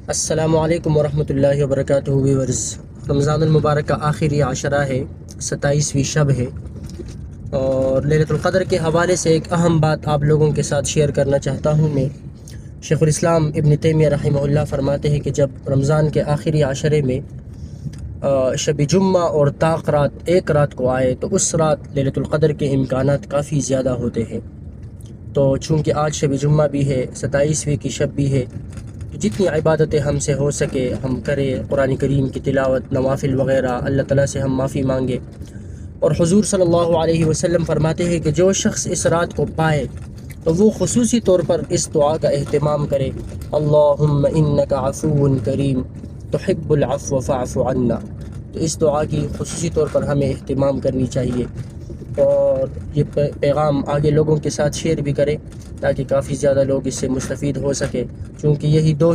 अस्सलामुअलैकुम वरहमतुल्लाहि वबरकातुहू व्यूअर्स। रमज़ानुल मुबारक का आखिरी आशरा है, 27वीं शब है और लैलतुल क़द्र के हवाले से एक अहम बात आप लोगों के साथ शेयर करना चाहता हूँ मैं। शेखुल इस्लाम इब्न तैमिया रहमहुल्लाह फरमाते हैं कि जब रमज़ान के आखिरी आशरे में शब जुम्मा और ताक़ रात एक रात को आए तो उस रात लैलतुल क़द्र के इम्कानात काफ़ी ज़्यादा होते हैं। तो चूँकि आज शब जुम्मा भी है, 27वीं की शब भी है, तो जितनी इबादतें हमसे हो सके हम करें। कुरान करीम की तिलावत, नवाफिल वग़ैरह, अल्लाह ताला से हम माफ़ी मांगे। और हुज़ूर सल्लल्लाहु अलैहि वसल्लम फरमाते हैं कि जो शख्स इस रात को पाए तो वो ख़ुसूसी तौर पर इस दुआ का एहतमाम करे, अल्लाहुम्मा इन्नका अफ़ुव्वुन करीम तुहिब्बुल अफ़्व फ़अफ़ु अन्ना। तो इस दुआ की ख़ुसूसी तौर पर हमें एहतमाम करनी चाहिए और ये पैगाम आगे लोगों के साथ शेयर भी करें ताकि काफ़ी ज़्यादा लोग इससे मुस्तफ़ीद हो सके, क्योंकि यही दो ही